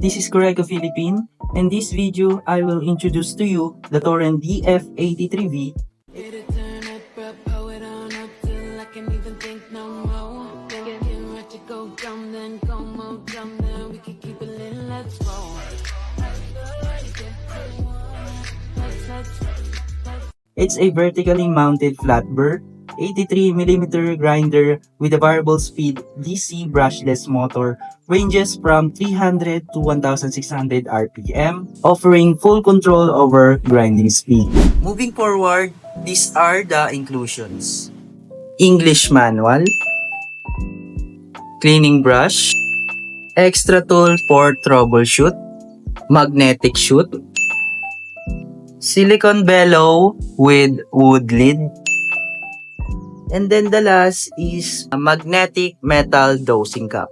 This is Koryaiko Philippine. In this video, I will introduce to you the Koryaiko DF83V. It's a vertically mounted flat burr, 83mm grinder with a variable speed DC brushless motor, ranges from 300 to 1600 RPM, offering full control over grinding speed. Moving forward, these are the inclusions. English manual, cleaning brush, extra tool for troubleshoot, magnetic chute, silicone bellow with wood lid, and then the last is a magnetic metal dosing cup.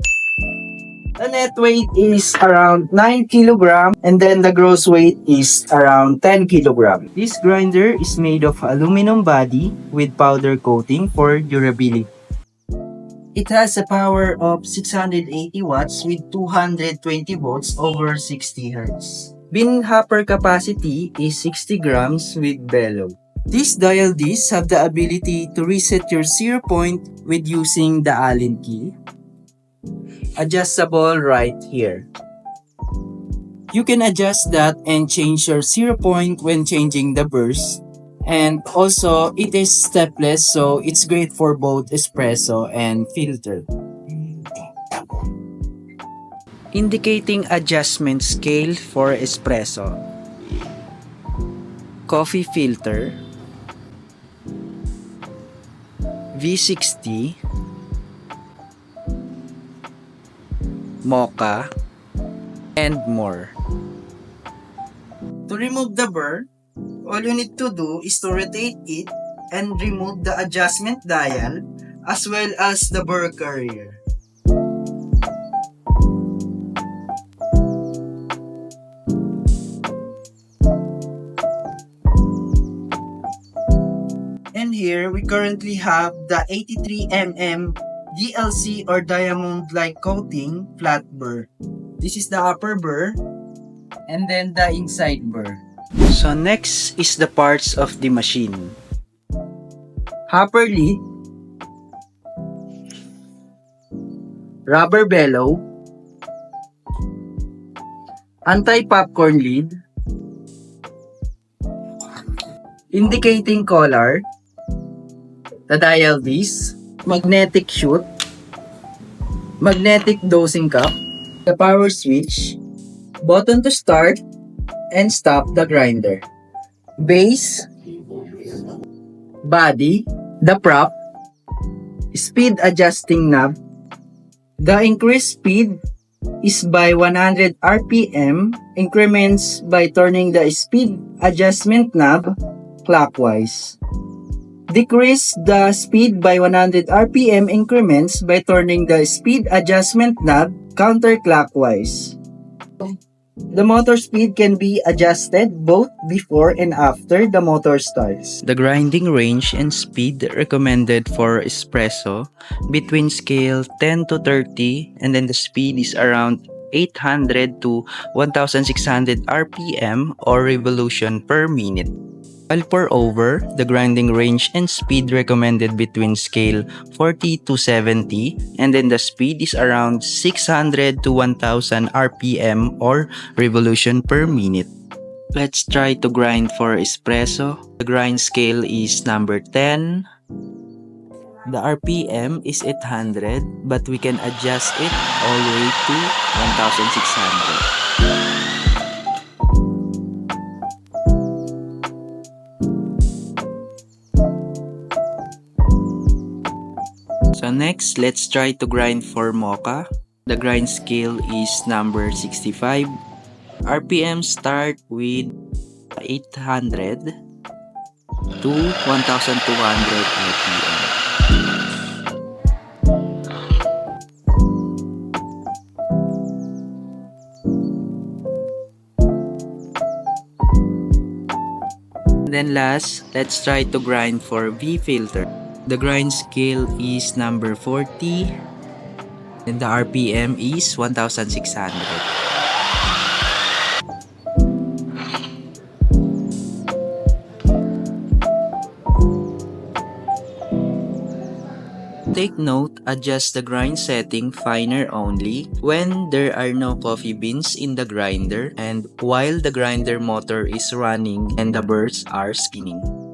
The net weight is around 9 kg and then the gross weight is around 10 kg. This grinder is made of aluminum body with powder coating for durability. It has a power of 680 watts with 220 volts over 60 Hz. Bin hopper capacity is 60 grams with bellow. These dial discs have the ability to reset your zero point with using the Allen key. Adjustable right here. You can adjust that and change your zero point when changing the burrs. And also, it is stepless, so it's great for both espresso and filter. Indicating adjustment scale for espresso, coffee filter, V60, mocha, and more. To remove the burr, all you need to do is to rotate it and remove the adjustment dial as well as the burr carrier. And here we currently have the 83mm DLC or diamond-like coating flat burr. This is the upper burr and then the inside burr. So next is the parts of the machine. Hopper lid, rubber bellow, anti-popcorn lid, indicating collar, the dial disc, magnetic chute, magnetic dosing cup, the power switch, button to start and stop the grinder, base, body, the prop, speed adjusting knob. The increased speed is by 100 RPM, increments by turning the speed adjustment knob clockwise. Decrease the speed by 100 RPM increments by turning the speed adjustment knob counterclockwise. The motor speed can be adjusted both before and after the motor starts. The grinding range and speed recommended for espresso between scale 10 to 30, and then the speed is around 800 to 1600 RPM or revolution per minute. While pour over, the grinding range and speed recommended between scale 40 to 70, and then the speed is around 600 to 1000 RPM or revolution per minute. Let's try to grind for espresso. The grind scale is number 10. The RPM is 800, but we can adjust it all the way to 1600. So next, let's try to grind for mocha. The grind scale is number 65. RPM start with 800 to 1200 RPM. Then last, let's try to grind for V filter. The grind scale is number 40 and the RPM is 1600. take note, adjust the grind setting finer only when there are no coffee beans in the grinder and while the grinder motor is running and the burrs are spinning.